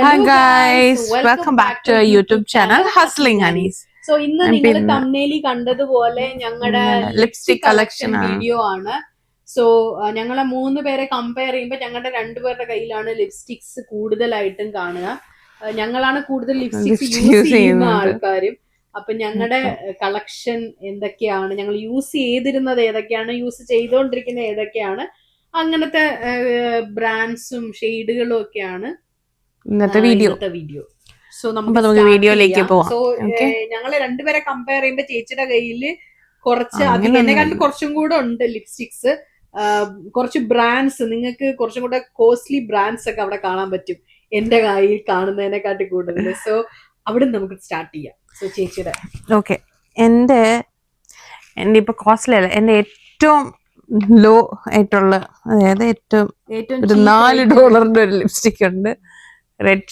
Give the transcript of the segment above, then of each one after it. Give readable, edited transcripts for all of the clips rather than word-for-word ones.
Hi guys, welcome back to our YouTube channel Hustling Honeys. So ഇന്ന് നിങ്ങൾ തംബ്നെയിലിൽ കണ്ടതുപോലെ ഞങ്ങളുടെ ലിപ്സ്റ്റിക് കളക്ഷൻ വീഡിയോ ആണ്. സോ ഞങ്ങളെ 3 പേരെ കമ്പയർ ചെയ്യുമ്പോൾ ഞങ്ങളുടെ 2 പേരുടെ കയ്യിലാണ് ലിപ്സ്റ്റിക്സ് കൂടുതലായിട്ടും കാണുക. ഞങ്ങളാണ് കൂടുതൽ ലിപ്സ്റ്റിക്സ് യൂസ് ചെയ്യുന്ന ആൾക്കാരും. അപ്പൊ ഞങ്ങളുടെ കളക്ഷൻ എന്തൊക്കെയാണ്, ഞങ്ങൾ യൂസ് ചെയ്തിരുന്നത് ഏതൊക്കെയാണ്, യൂസ് ചെയ്തുകൊണ്ടിരിക്കുന്ന ഏതൊക്കെയാണ്, അങ്ങനത്തെ ബ്രാൻഡ്സും ഷെയ്ഡുകളും ഒക്കെയാണ് ഇന്നത്തെ വീഡിയോ. സോ നമുക്ക് വീഡിയോയിലേക്ക് പോവാം. സോ ഞങ്ങള് രണ്ടുപേരെ കമ്പയർ ചെയ്യുമ്പോ ചേച്ചിയുടെ കയ്യില് കുറച്ച് അധികം എന്നെക്കാളും കുറച്ചും കൂടെ ഉണ്ട് ലിപ്സ്റ്റിക്സ്. കുറച്ച് ബ്രാൻഡ്സ്, നിങ്ങൾക്ക് കുറച്ചും കൂടെ കോസ്റ്റ്ലി ബ്രാൻഡ്സ് ഒക്കെ അവിടെ കാണാൻ പറ്റും എന്റെ കയ്യിൽ കാണുന്നതിനെക്കാട്ടി കൂടുതൽ. സോ അവിടെ നമുക്ക് സ്റ്റാർട്ട് ചെയ്യാം. സോ ചേച്ചിയുടെ ഓക്കെ, എന്റെ ഇപ്പൊ കോസ്റ്റ്ലി അല്ല, എന്റെ ഏറ്റവും ലോ ആയിട്ടുള്ള, അതായത് ഏറ്റവും ഒരു $4 ഒരു ലിപ്സ്റ്റിക് ഉണ്ട്. റെഡ്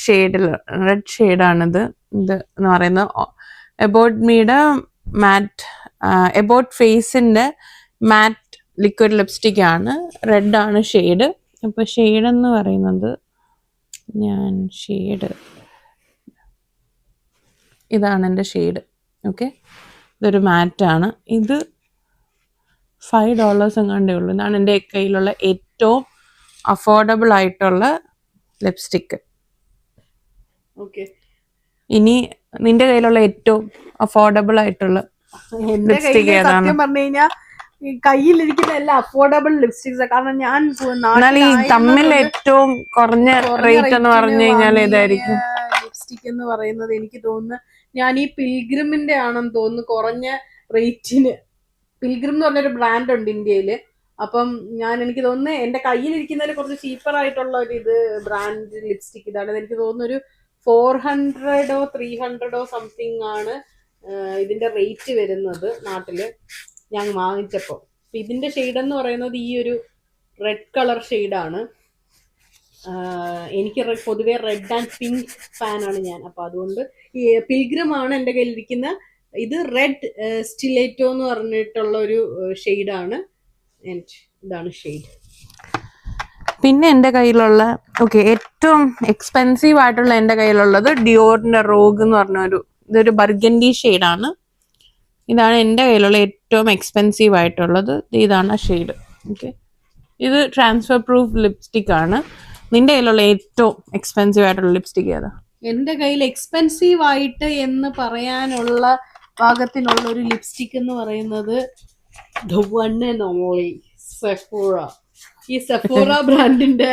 ഷെയ്ഡാണിത്. ഇത് എന്ന് പറയുന്നത് എബോട്ട് മീയുടെ എബോട്ട് ഫേസിന്റെ മാറ്റ് ലിക്വിഡ് ലിപ്സ്റ്റിക് ആണ്. റെഡ് ആണ് ഷെയ്ഡ്. അപ്പൊ ഷെയ്ഡ് എന്ന് പറയുന്നത്, ഇതാണ് എൻ്റെ ഷെയ്ഡ്. ഓക്കെ, ഇതൊരു മാറ്റാണ്. ഇത് $5 എങ്ങാണ്ടേ ഉള്ളൂ. ഇതാണ് എൻ്റെ കയ്യിലുള്ള ഏറ്റവും അഫോർഡബിൾ ആയിട്ടുള്ള ലിപ്സ്റ്റിക്ക്. ഇനി നിന്റെ കയ്യിലുള്ള ഏറ്റവും അഫോർഡബിൾ ആയിട്ടുള്ള ലിപ്സ്റ്റിക് ഏതാണ്? സത്യം പറഞ്ഞു കഴിഞ്ഞാൽ കയ്യിലിരിക്കുന്ന എല്ലാ അഫോർഡബിൾ ലിപ്സ്റ്റിക്സ്. കാരണം ഞാൻ ഈ തമ്മിൽ ഏറ്റവും കുറഞ്ഞ റേറ്റ് എന്ന് പറഞ്ഞു കഴിഞ്ഞാൽ ഏതായിരിക്കും? ലിപ്സ്റ്റിക് എന്ന് പറയുന്നത് എനിക്ക് തോന്നുന്നു ഞാൻ ഈ പിൽഗ്രിമിന്റെ ആണെന്ന് തോന്നുന്നു കുറഞ്ഞ റേറ്റിന്. പിൽഗ്രിം എന്ന് പറഞ്ഞൊരു ബ്രാൻഡ് ഉണ്ട് ഇന്ത്യയില്. അപ്പം എനിക്ക് തോന്നുന്നു എന്റെ കയ്യിലിരിക്കുന്നതിൽ കുറച്ച് ചീപ്പർ ആയിട്ടുള്ള ഒരു ബ്രാൻഡ് ലിപ്സ്റ്റിക് ഇതാണ്. എനിക്ക് തോന്നുന്നു ഒരു 400 300 സംതിങ് ആണ് ഇതിന്റെ റേറ്റ് വരുന്നത് നാട്ടില് ഞാൻ വാങ്ങിച്ചപ്പോ. ഇതിന്റെ ഷെയ്ഡ് എന്ന് പറയുന്നത് ഈ ഒരു റെഡ് കളർ ഷെയ്ഡാണ്. എനിക്ക് പൊതുവെ റെഡ് ആൻഡ് പിങ്ക് ഫാനാണ് ഞാൻ. അപ്പൊ അതുകൊണ്ട് ഈ പിൽഗ്രിം ആണ് എൻ്റെ കയ്യിലിരിക്കുന്ന. ഇത് റെഡ് സ്റ്റിലേറ്റോ എന്ന് പറഞ്ഞിട്ടുള്ള ഒരു ഷെയ്ഡാണ്. ഇതാണ് ഷെയ്ഡ്. പിന്നെ എൻ്റെ കയ്യിലുള്ള ഏറ്റവും എക്സ്പെൻസീവ് ആയിട്ടുള്ള എൻ്റെ കയ്യിലുള്ളത് ഡിയോറിന്റെ റോഗ് എന്ന് പറഞ്ഞൊരു, ഇതൊരു ബർഗൻഡി ഷെയ്ഡാണ്. ഇതാണ് എൻ്റെ കയ്യിലുള്ള ഏറ്റവും എക്സ്പെൻസീവ് ആയിട്ടുള്ളത്. ഇതാണ് ഷെയ്ഡ്. ഓക്കെ, ഇത് ട്രാൻസ്ഫർ പ്രൂഫ് ലിപ്സ്റ്റിക് ആണ്. നിന്റെ കയ്യിലുള്ള ഏറ്റവും എക്സ്പെൻസീവ് ആയിട്ടുള്ള ലിപ്സ്റ്റിക് ഏതാ? എൻ്റെ കയ്യിൽ എക്സ്പെൻസീവ് ആയിട്ട് എന്ന് പറയാനുള്ള പാകത്തിനുള്ള ഒരു ലിപ്സ്റ്റിക് എന്ന് പറയുന്നത് the one and only Sephora. ഈ സെഫോറ ബ്രാൻഡിന്റെ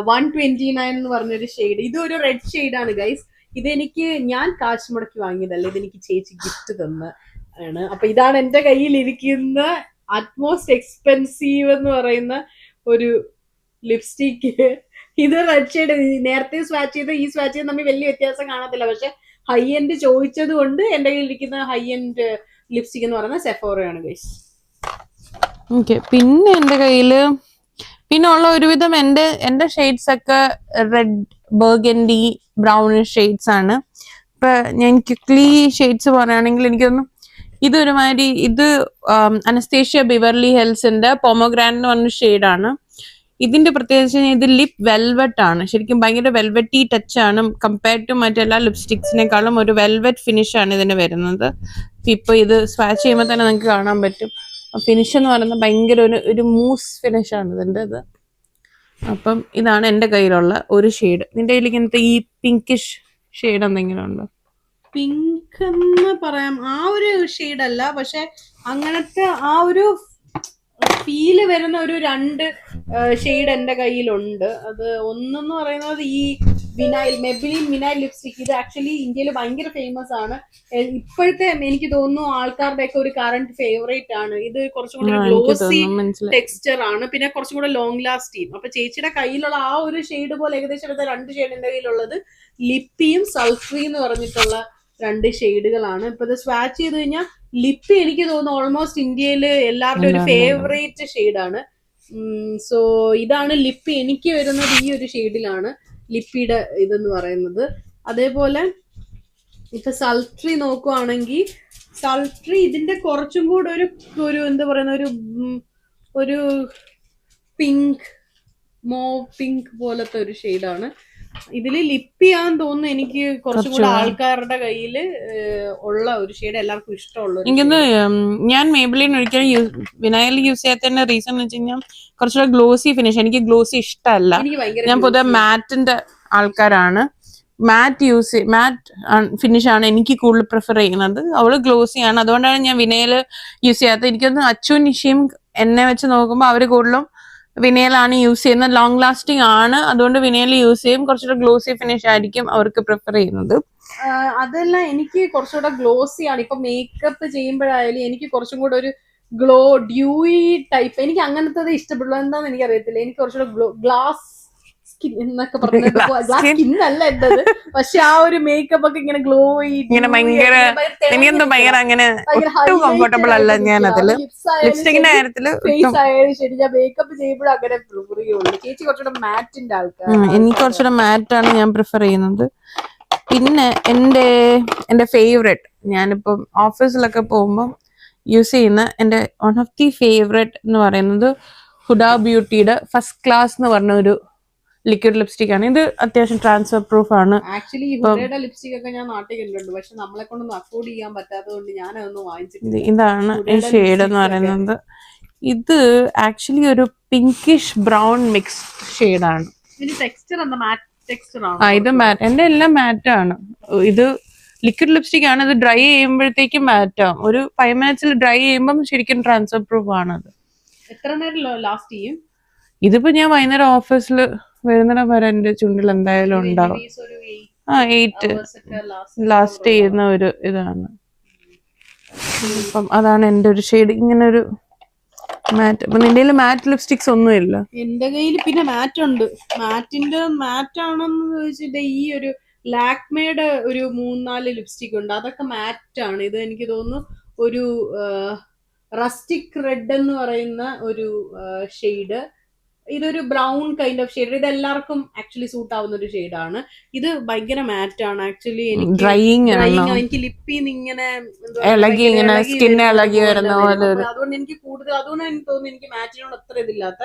129 എന്ന് പറഞ്ഞൊരു ഷെയ്ഡ്. ഇതൊരു റെഡ് ഷെയ്ഡാണ് ഗൈസ്. ഇതെനിക്ക് ഞാൻ കാശ് മുടക്കി വാങ്ങിയതല്ല, ഇതെനിക്ക് ചേച്ചി ഗിഫ്റ്റ് തന്ന ആണ്. അപ്പൊ ഇതാണ് എൻ്റെ കയ്യിൽ ഇരിക്കുന്ന അറ്റ്മോസ്റ്റ് എക്സ്പെൻസീവ് എന്ന് പറയുന്ന ഒരു ലിപ്സ്റ്റിക്. ഇത് റെഡ് ഷെയ്ഡ്. നേരത്തെ സ്വാച്ച് ചെയ്ത് ഈ സ്വാച്ച് ചെയ്ത് തമ്മിൽ വലിയ വ്യത്യാസം കാണത്തില്ല. പക്ഷെ ഹൈ എൻഡ് ചോദിച്ചത് കൊണ്ട് എൻ്റെ കയ്യിൽ ഇരിക്കുന്ന ഹൈ എൻഡ് ലിപ്സ്റ്റിക് എന്ന് പറയുന്നത് സെഫോറയാണ് ഗൈസ്. ഓക്കെ, പിന്നെ എൻ്റെ കയ്യില് പിന്നെ ഉള്ള ഒരുവിധം എൻ്റെ ഷെയ്ഡ്സ് ഒക്കെ റെഡ്, ബർഗൻഡി, ബ്രൗണിഷ് ഷെയ്ഡ്സ് ആണ്. ഇപ്പൊ ഞാൻ ക്വിക്ലി ഷെയ്ഡ്സ് പറയുകയാണെങ്കിൽ എനിക്കൊന്നും ഇതൊരുമാതിരി, ഇത് അനസ്തേഷ്യ ബിവർലി ഹിൽസിന്റെ പൊമോഗ്രാനറ്റ് എന്ന് പറഞ്ഞ ഷെയ്ഡാണ്. ഇതിന്റെ പ്രത്യേകിച്ച് ഇത് ലിപ് വെൽവെറ്റ് ആണ്. ശരിക്കും ഭയങ്കര വെൽവെറ്റി ടച്ച് ആണ്. കമ്പയർഡ് ടു മറ്റെല്ലാ ലിപ്സ്റ്റിക്സിനേക്കാളും ഒരു വെൽവെറ്റ് ഫിനിഷ് ആണ് ഇതിന് വരുന്നത്. ഇപ്പൊ ഇത് സ്വാച്ച് ചെയ്യുമ്പോൾ തന്നെ നിങ്ങൾക്ക് കാണാൻ പറ്റും. ഫിനിഷ് എന്ന് പറയുന്നത് ഭയങ്കര ഒരു മൂസ് ഫിനിഷ് ആണ് ഇതിൻ്റെ ഇത്. അപ്പം ഇതാണ് എൻ്റെ കയ്യിലുള്ള ഒരു ഷെയ്ഡ്. നിന്റെ കയ്യിൽ ഇങ്ങനത്തെ ഈ പിങ്കിഷ് ഷെയ്ഡ് എന്തെങ്കിലും ഉണ്ടോ? പിങ്ക് എന്ന് പറയാം, ആ ഒരു ഷെയ്ഡ് അല്ല, പക്ഷെ അങ്ങനത്തെ ആ ഒരു ഫീല് വരുന്ന ഒരു 2 ഷെയ്ഡ് എൻ്റെ കയ്യിലുണ്ട്. അത് ഒന്നെന്ന് പറയുന്നത് ഈ മെബിലിൻ വിനൈൽ ലിപ്സ്റ്റിക്. ഇത് ആക്ച്വലി ഇന്ത്യയിൽ ഭയങ്കര ഫേമസ് ആണ്. ഇപ്പോഴത്തെ എനിക്ക് തോന്നുന്നു ആൾക്കാരുടെ ഒക്കെ ഒരു കറന്റ് ഫേവറേറ്റ് ആണ്. ഇത് കുറച്ചും കൂടെ ഗ്ലോസി ടെക്സ്ചർ ആണ്, പിന്നെ കുറച്ചും കൂടെ ലോങ് ലാസ്റ്റിംഗ്. അപ്പൊ ചേച്ചിയുടെ കയ്യിലുള്ള ആ ഒരു ഷെയ്ഡ് പോലെ ഏകദേശം 2 ഷെയ്ഡ് എൻ്റെ കയ്യിലുള്ളത് ലിപ്പിയും സൾഫ്രി എന്ന് പറഞ്ഞിട്ടുള്ള 2 ഷെയ്ഡുകളാണ്. ഇപ്പൊ ഇത് സ്വാച്ച് ചെയ്ത് കഴിഞ്ഞാൽ ലിപ്പി എനിക്ക് തോന്നുന്നു ഓൾമോസ്റ്റ് ഇന്ത്യയിൽ എല്ലാവരുടെയും ഒരു ഫേവറേറ്റ് ഷെയ്ഡാണ്. സോ ഇതാണ് ലിപ്പി എനിക്ക് വരുന്നത്. ഈ ഒരു ഷെയ്ഡിലാണ് ലിപ്പിയുടെ ഇതെന്ന് പറയുന്നത്. അതേപോലെ ഇപ്പൊ സൾട്രി നോക്കുവാണെങ്കിൽ സൾട്രി ഇതിന്റെ കുറച്ചും കൂടെ ഒരു എന്താ പറയുന്ന ഒരു പിങ്ക്, പിങ്ക് പോലത്തെ ഒരു ഷെയ്ഡാണ്. ഇതില് ലിപ്പ് ചെയ്യാൻ തോന്നുന്നു എനിക്ക് കുറച്ചും കൂടെ ആൾക്കാരുടെ കയ്യില് ഉള്ള ഒരു ഷെയ്ഡ്, എല്ലാവർക്കും ഇഷ്ടമുള്ള ഒരു എനിക്കൊന്ന് ഞാൻ മേബിലിൻ ഒരിക്കലും വിനൈൽ യൂസ് ചെയ്യാത്തതിന്റെ റീസൺ എന്ന് വെച്ച് കഴിഞ്ഞാൽ കുറച്ചുകൂടെ ഗ്ലോസി ഫിനിഷ്. എനിക്ക് ഗ്ലോസി ഇഷ്ടമല്ല. എനിക്ക് ഭയങ്കര ഞാൻ പൊതുവെ മാറ്റിന്റെ ആൾക്കാരാണ്. മാറ്റ് ഫിനിഷ് ആണ് എനിക്ക് കൂടുതൽ പ്രിഫർ ചെയ്യുന്നത്. അവള് ഗ്ലോസി ആണ്, അതുകൊണ്ടാണ് ഞാൻ വിനയൽ യൂസ് ചെയ്യാത്തത്. എനിക്കൊന്ന് അച്ചുവും നിഷയും എന്നെ വെച്ച് നോക്കുമ്പോൾ അവര് കൂടുതലും വിനയലാണ് യൂസ് ചെയ്യുന്നത്. ലോങ് ലാസ്റ്റിംഗ് ആണ്, അതുകൊണ്ട് വിനയൽ യൂസ് ചെയ്യും. കുറച്ചുകൂടെ ഗ്ലോസി ഫിനിഷ് ആയിരിക്കും അവർക്ക് പ്രിഫർ ചെയ്യുന്നത്. അതെല്ലാം എനിക്ക് കുറച്ചുകൂടെ ഗ്ലോസി ആണ്. ഇപ്പൊ മേക്കപ്പ് ചെയ്യുമ്പോഴായാലും എനിക്ക് കുറച്ചും കൂടെ ഒരു ഗ്ലോ ഡ്യൂയി ടൈപ്പ്, എനിക്ക് അങ്ങനത്തെ ഇഷ്ടപ്പെടുള്ളൂ. എന്താന്ന് എനിക്കറിയത്തില്ല, എനിക്ക് കുറച്ചുകൂടെ ഗ്ലാസ് സ്കിൻ എന്നൊക്കെ പറഞ്ഞത്, ഗ്ലാസ് സ്കിൻ അല്ല എന്റത്, പക്ഷെ ആ ഒരു മേക്കപ്പ് ഒക്കെ ഇങ്ങനെ ഗ്ലോയി ഇങ്ങനെ ഭയങ്കര എനിക്കെന്തോ ഭയങ്കര അങ്ങനെ ഒട്ടും കംഫർട്ടബിൾ അല്ല ഞാൻ അതില്. ലിപ്സ്റ്റിക്കിന്റെ കാര്യത്തില് ഫേസ് ആയാലും ശരി, ഞാൻ മേക്കപ്പ് ചെയ്യുമ്പോഴും അങ്ങനെ പ്രിഫർ ചെയ്യുള്ളൂ. ചേച്ചി കുറച്ചുകൂടെ മാറ്റിന്റെ ആൾക്കാർ. എനിക്ക് കുറച്ചുകൂടെ മാറ്റാണ് ഞാൻ പ്രിഫർ ചെയ്യുന്നത്. പിന്നെ എന്റെ ഫേവറേറ്റ്, ഞാനിപ്പം ഓഫീസിലൊക്കെ പോകുമ്പോൾ യൂസ് ചെയ്യുന്ന എന്റെ വൺ ഓഫ് ദി ഫേവറേറ്റ് എന്ന് പറയുന്നത് ഹുഡ ബ്യൂട്ടിയുടെ ഫസ്റ്റ് ക്ലാസ് എന്ന് പറഞ്ഞ ഒരു ലിക്വിഡ് ലിപ്സ്റ്റിക് ആണ്. ഇത് അത്യാവശ്യം ട്രാൻസ്ഫർ പ്രൂഫ് ആണ്. ആക്ച്വലി ഹുഡയുടെ ലിപ്സ്റ്റിക് ഒക്കെ ഞാൻ നാട്ടിൽ കണ്ടിട്ടുണ്ട്, പക്ഷെ നമ്മളെ കൊണ്ടൊന്നും അഫോർഡ് ചെയ്യാൻ പറ്റാത്തതുകൊണ്ട് ഞാൻ അതൊന്നും വാങ്ങിച്ചിട്ടില്ല. ഇതാണ് ഈ ഷെയ്ഡ് എന്ന് പറയുന്നത്. ഇത് ആക്ച്വലി ഒരു പിങ്കിഷ് ബ്രൗൺ മിക്സ് ഷെയ്ഡാണ്. ടെക്സ്ചർ എന്താ, മാറ്റ് ടെക്സ്ചർ ആണ്. ഇത് മാറ്റ്, എന്റെ എല്ലാം മാറ്റാണ്. ഇത് ലിക്വിഡ് ലിപ്സ്റ്റിക് ആണ്. ഇത് ഡ്രൈ ചെയ്യുമ്പോഴത്തേക്കും മാറ്റാം. ഒരു 5 minutes ഡ്രൈ ചെയ്യുമ്പോൾ ശരിക്കും ട്രാൻസ്ഫർ പ്രൂഫ് ആണത്. എത്ര നേരം ലാസ്റ്റ് ചെയ്യും? ഇതിപ്പോ ഞാൻ വൈകുന്നേരം ഓഫീസിൽ വരുന്നിടം വരെ എന്റെ ചുണ്ടിൽ എന്തായാലും ഉണ്ടാവും. 8 ലാസ്റ്റ് ചെയ്യുന്ന ഒരു ഇതാണ്. അപ്പം അതാണ് എന്റെ ഒരു ഷെയ്ഡ്, ഇങ്ങനെ ഒരു മാറ്റ്. അപ്പൊ നിന്റെ കയ്യിൽ മാറ്റ് ലിപ്സ്റ്റിക്സ് ഒന്നും ഇല്ല? എന്റെ കയ്യിൽ പിന്നെ മാറ്റ് ഉണ്ട്. മാറ്റ് ആണെന്ന് ചോദിച്ചിട്ട് ഈ ഒരു ലാക്മേയുടെ ഒരു 3-4 ലിപ്സ്റ്റിക് ഉണ്ട്, അതൊക്കെ മാറ്റ് ആണ്. ഇത് എനിക്ക് തോന്നുന്നു ഒരു റസ്റ്റിക് റെഡ് എന്ന് പറയുന്ന ഒരു ഷെയ്ഡ്. ഇതൊരു ബ്രൗൺ കൈൻഡ് ഓഫ് ഷെയ്ഡ്. ഇത് എല്ലാവർക്കും ആക്ച്വലി സൂട്ട് ആവുന്ന ഒരു ഷെയ്ഡാണ്. ഇത് ഭയങ്കര മാറ്റ് ആണ് ആക്ച്വലി. എനിക്ക് ലിപ്പിന്ന് ഇങ്ങനെ സ്കിൻ ഇളകി വരുന്ന പോലെ. അതുകൊണ്ട് എനിക്ക് കൂടുതൽ, അതുകൊണ്ട് എനിക്ക് തോന്നുന്നു എനിക്ക് മാറ്റിനോട് അത്ര ഇതില്ലാത്ത.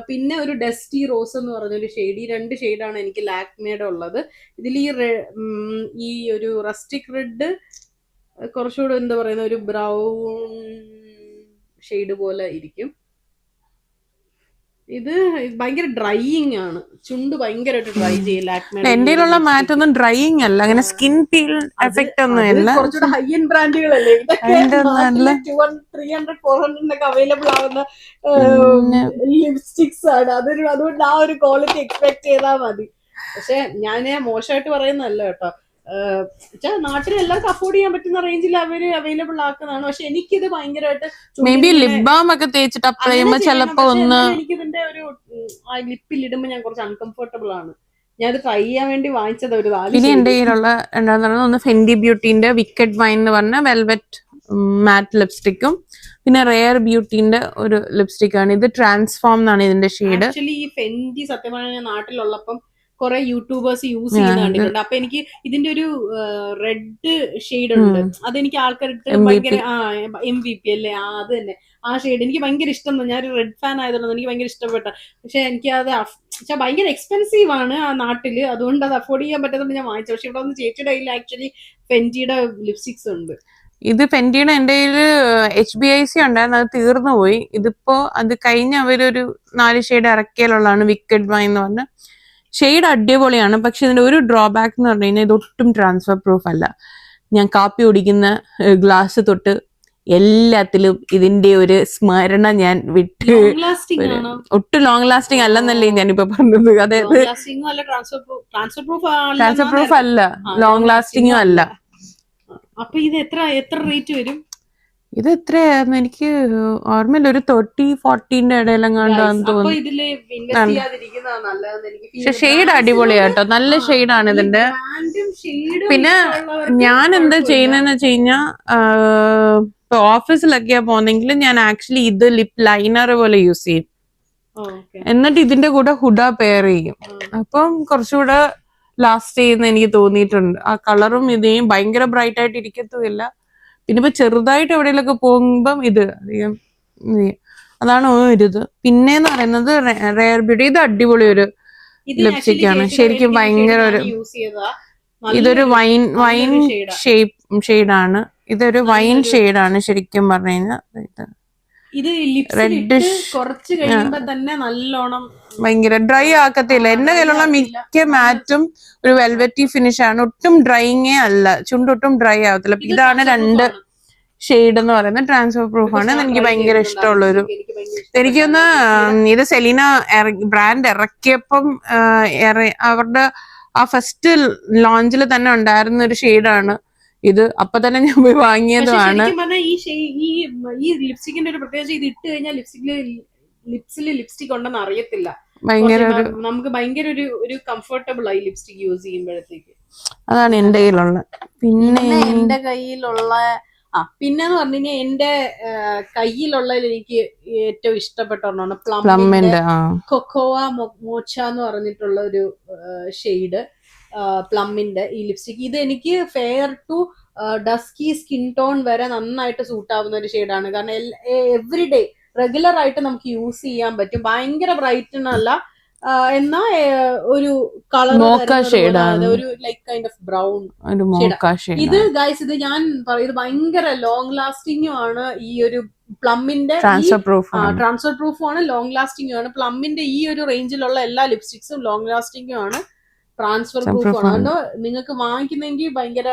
പിന്നെ ഒരു ഡസ്റ്റി റോസ് എന്ന് പറഞ്ഞൊരു ഷെയ്ഡ്. ഈ 2 ഷെയ്ഡാണ് എനിക്ക് ലാക്മേയുടെ ഉള്ളത്. ഇതിൽ ഈ ഒരു റസ്റ്റിക് റെഡ് കുറച്ചുകൂടെ എന്താ പറയുന്ന ഒരു ബ്രൗൺ ഷെയ്ഡ് പോലെ ഇരിക്കും. ഇത് ഭയങ്കര ഡ്രൈയിങ് ആണ്, ചുണ്ട് ഭയങ്കരമായിട്ട് ഡ്രൈ ചെയ്യും ലാക്മേ. എന്റെ മാറ്റ് ഒന്നും ഡ്രൈയിങ് അല്ല, അങ്ങനെ സ്കിൻ പീൽ എഫക്റ്റ് ഒന്നും ഇല്ല. കുറച്ചുകൂടെ ഹൈ എൻഡ് ബ്രാൻഡുകളല്ലേ ഇതൊക്കെ. 300-400 അവൈലബിൾ ആവുന്ന ലിപ്സ്റ്റിക്സ് ആണ്. അതുകൊണ്ട് ആ ഒരു ക്വാളിറ്റി എക്സ്പെക്ട് ചെയ്താൽ മതി. പക്ഷെ ഞാൻ മോശമായിട്ട് പറയുന്നതല്ല കേട്ടോ. നാട്ടിൽ എല്ലാവർക്കും അഫോർഡ് ചെയ്യാൻ പറ്റുന്ന റേഞ്ചിൽ അവര് അവൈലബിൾ ആക്കുന്നതാണ്. പക്ഷെ എനിക്കിത് ഭയങ്കരമായിട്ട് ലിപ് ബാം ഒക്കെ തേച്ചിട്ട് അപ്ലൈ ചെയ്യുമ്പോൾ ചിലപ്പോ എനിക്കിതിന്റെ ഒരു ലിപ്പിൽ ഇടുമ്പോൾ ഞാൻ കുറച്ച് അൺകംഫർട്ടബിൾ ആണ്. ഞാൻ ഇത് ട്രൈ ചെയ്യാൻ വേണ്ടി വാങ്ങിച്ചത് ഒരു 4. ഇനി എന്റെ കയ്യിലുള്ള ഒന്ന് ഫെൻഡി ബ്യൂട്ടിന്റെ വിക്കറ്റ് വൈൻ എന്ന് പറഞ്ഞ വെൽവെറ്റ് മാറ്റ് ലിപ്സ്റ്റിക്കും പിന്നെ റെയർ ബ്യൂട്ടിന്റെ ഒരു ലിപ്സ്റ്റിക് ആണ്. ഇത് ട്രാൻസ്ഫോം എന്നാണ് ഇതിന്റെ ഷെയ്ഡ്. ആക്ച്വലി ഈ ഫെൻഡി സത്യം പറഞ്ഞാൽ ഞാൻ നാട്ടിലുള്ളപ്പം കുറെ യൂട്യൂബേഴ്സ് യൂസ് ചെയ്യുന്ന കണ്ടിട്ടുണ്ട്. അപ്പൊ എനിക്ക് ഇതിന്റെ ഒരു റെഡ് ഷെയ്ഡ് ഉണ്ട്, അതെനിക്ക് ആൾക്കാരിട്ട് ഭയങ്കര MVP അല്ലേ, അത് തന്നെ ആ ഷെയ്ഡ് എനിക്ക് ഭയങ്കര ഇഷ്ടം. ഞാനൊരു റെഡ് ഫാൻ ആയതുകൊണ്ട് എനിക്ക് ഭയങ്കര ഇഷ്ടപ്പെട്ട. പക്ഷെ എനിക്ക് അത് ഭയങ്കര എക്സ്പെൻസീവ് ആണ് ആ നാട്ടില്, അതുകൊണ്ട് അത് അഫോർഡ് ചെയ്യാൻ പറ്റുന്നത് ഞാൻ വാങ്ങിച്ചു. പക്ഷെ ഇവിടെ ഒന്ന് ചേച്ചിയുടെ കയ്യിൽ ആക്ച്വലി ഫെൻഡിയുടെ ലിപ്സ്റ്റിക്സ് ഉണ്ട്. ഇത് ഫെൻഡിയുടെ എന്റെ കയ്യില് HBIC ഉണ്ടായിരുന്നു, അത് തീർന്നു പോയി. ഇതിപ്പോ അത് കഴിഞ്ഞ് അവരൊരു 4 ഷെയ്ഡ് ഇറക്കിയാലുള്ളതാണ് വിക്കറ്റ് വൈൻ എന്ന് പറഞ്ഞ ഷെയ്ഡ്. അടിപൊളിയാണ്. പക്ഷെ ഇതിന്റെ ഒരു ഡ്രോബാക്ക് എന്ന് പറഞ്ഞു കഴിഞ്ഞാൽ ഇതൊട്ടും ട്രാൻസ്ഫർ പ്രൂഫ് അല്ല. ഞാൻ കാപ്പി കുടിക്കുന്ന ഗ്ലാസ് തൊട്ട് എല്ലാത്തിലും ഇതിന്റെ ഒരു സ്മരണ ഞാൻ വിട്ട്. ഒട്ടും ലോങ് ലാസ്റ്റിംഗ് അല്ലെന്നല്ലേ ഞാനിപ്പോ പറഞ്ഞത്. അതായത് ട്രാൻസ്ഫർ പ്രൂഫ് അല്ല, ലോങ് ലാസ്റ്റിംഗും അല്ല. അപ്പൊ ഇത് എത്ര റേറ്റ് വരും? ഇത് എത്രയായിരുന്നു എനിക്ക് ഓർമ്മയില്ല, ഒരു 30-40 ഇടയിലെങ്ങാണ്ടാന്ന് തോന്നുന്നു. പക്ഷെ ഷെയ്ഡ് അടിപൊളിയാട്ടോ, നല്ല ഷെയ്ഡാണ് ഇതിന്റെ. പിന്നെ ഞാൻ എന്താ ചെയ്യുന്നതെന്ന് വെച്ച് കഴിഞ്ഞാ ഇപ്പൊ ഓഫീസിലൊക്കെയാ പോന്നെങ്കിൽ ഞാൻ ആക്ച്വലി ഇത് ലിപ് ലൈനർ പോലെ യൂസ് ചെയ്യും. എന്നിട്ട് ഇതിന്റെ കൂടെ ഹുഡ പെയർ ചെയ്യും. അപ്പം കുറച്ചുകൂടെ ലാസ്റ്റ് ചെയ്യുന്ന എനിക്ക് തോന്നിയിട്ടുണ്ട്. ആ കളറും ഇതേയും ഭയങ്കര ബ്രൈറ്റ് ആയിട്ട് ഇരിക്കത്തുമില്ല. പിന്നെ ഇപ്പൊ ചെറുതായിട്ട് എവിടെയെങ്കിലൊക്കെ പോകുമ്പം ഇത് അധികം അതാണ് ഒരു ഇത്. പിന്നെന്ന് പറയുന്നത് റെയർ ബ്യൂട്ടി. ഇത് അടിപൊളി ഒരു ലിപ്സ്റ്റിക് ആണ് ശരിക്കും ഭയങ്കര ഒരു യൂസ് ചെയ്തതാ. ഇതൊരു വൈൻ ഷെയ്ഡാണ്. ഇതൊരു വൈൻ ഷെയ്ഡാണ് ശരിക്കും പറഞ്ഞു കഴിഞ്ഞാൽ. ഇത് റെഡിഷ് കുറച്ച് കഴിയുമ്പോ തന്നെ നല്ലോണം ഭയങ്കര ഡ്രൈ ആക്കത്തില്ല. എന്റെ കയ്യിലുള്ള മിക്ക മാറ്റും ഒരു വെൽവെറ്റി ഫിനിഷ് ആണ്, ഒട്ടും ഡ്രൈയിങ്ങേ അല്ല, ചുണ്ടൊട്ടും ഡ്രൈ ആവത്തില്ല. ഇതാണ് 2 ഷെയ്ഡ് എന്ന് പറയുന്നത്. ട്രാൻസ്ഫർ പ്രൂഫ് ആണ്. എനിക്ക് ഭയങ്കര ഇഷ്ടമുള്ളൊരു, എനിക്കൊന്ന് ഇത് സെലീന ബ്രാൻഡ് ഇറക്കിയപ്പം അവരുടെ ആ ഫസ്റ്റ് ലോഞ്ചിൽ തന്നെ ഉണ്ടായിരുന്ന ഒരു ഷെയ്ഡാണ് ഇത്. അപ്പൊ തന്നെ ഞാൻ പോയി വാങ്ങിയതാണ്. ഈ ലിപ്സ്റ്റിക്കിന്റെ ഒരു പ്രത്യേകിച്ച് ഇത് ഇട്ട് കഴിഞ്ഞാൽ ലിപ്സിൽ ലിപ്സ്റ്റിക് ഉണ്ടെന്ന് അറിയത്തില്ല. നമുക്ക് ഭയങ്കര ഒരു കംഫർട്ടബിൾ ആയി ലിപ്സ്റ്റിക് യൂസ് ചെയ്യുമ്പോഴത്തേക്ക്. അതാണ് എന്റെ കയ്യിലുള്ള. പിന്നെ എന്റെ കയ്യിലുള്ള പിന്നെന്ന് പറഞ്ഞു കഴിഞ്ഞാൽ എന്റെ കയ്യിലുള്ളതിൽ എനിക്ക് ഏറ്റവും ഇഷ്ടപ്പെട്ട ഒന്നാണ് പ്ലമ്മിന്റെ കൊക്കോവ മോച്ച എന്ന് പറഞ്ഞിട്ടുള്ള ഒരു ഷെയ്ഡ്. പ്ലമ്മിന്റെ ഈ ലിപ്സ്റ്റിക് ഇത് എനിക്ക് fair to dusky skin tone വരെ നന്നായിട്ട് സൂട്ട് ആവുന്ന ഒരു ഷെയ്ഡാണ്. കാരണം എവറി ഡേ റെഗുലർ ആയിട്ട് നമുക്ക് യൂസ് ചെയ്യാൻ പറ്റും. ഭയങ്കര ബ്രൈറ്റ് അല്ല, എന്നാ ഒരു കളർ ഒരു ലൈക്ക് കൈൻഡ് ഓഫ് ബ്രൗൺ ഇത്. ഗൈസ് ഇത് ഞാൻ പറയുന്നത് ഭയങ്കര ലോങ് ലാസ്റ്റിംഗും ആണ്. ഈ ഒരു പ്ലമ്മിന്റെ ട്രാൻസ്ഫർ പ്രൂഫും ആണ്, ലോങ് ലാസ്റ്റിംഗും ആണ്. പ്ലമ്മിന്റെ ഈ ഒരു റേഞ്ചിലുള്ള എല്ലാ ലിപ്സ്റ്റിക്സും ലോങ് ലാസ്റ്റിംഗും ആണ്, ട്രാൻസ്ഫർ പ്രൂഫ് ആണ്. അതുകൊണ്ട് നിങ്ങൾക്ക് വാങ്ങിക്കുന്നെങ്കിൽ ഭയങ്കര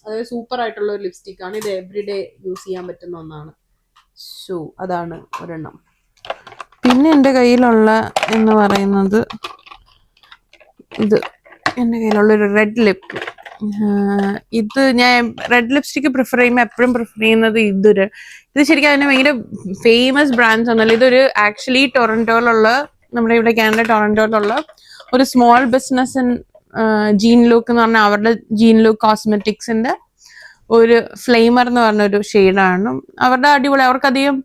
അതായത് സൂപ്പർ ആയിട്ടുള്ള ഒരു ലിപ്സ്റ്റിക് ആണ്. ഇത് എവറിഡേ യൂസ് ചെയ്യാൻ പറ്റുന്ന ഒന്നാണ്. സോ അതാണ് ഒരെണ്ണം. പിന്നെ എൻ്റെ കയ്യിലുള്ള എന്ന് പറയുന്നത് ഇത് എൻ്റെ കയ്യിലുള്ളൊരു റെഡ് ലിപ്പ്. ഇത് ഞാൻ റെഡ് ലിപ്സ്റ്റിക് പ്രിഫർ ചെയ്യുമ്പോൾ എപ്പോഴും പ്രിഫർ ചെയ്യുന്നത് ഇത് ശരിക്കും അതിന് ഭയങ്കര ഫേമസ് ബ്രാൻഡ്സ് ഒന്നുമല്ല. ഇതൊരു ആക്ച്വലി ടൊറന്റോയിലുള്ള, നമ്മുടെ ഇവിടെ കാനഡ ടൊറന്റോയിലുള്ള ഒരു സ്മോൾ ബിസിനസ് ജീൻ ലുക്ക് എന്ന് പറഞ്ഞാൽ അവരുടെ ജീൻ ലുക്ക് കോസ്മെറ്റിക്സിന്റെ ഒരു ഫ്ലെയിമർ എന്ന് പറഞ്ഞൊരു ഷെയ്ഡാണ്. അവരുടെ അടിപൊളി, അവർക്കധികം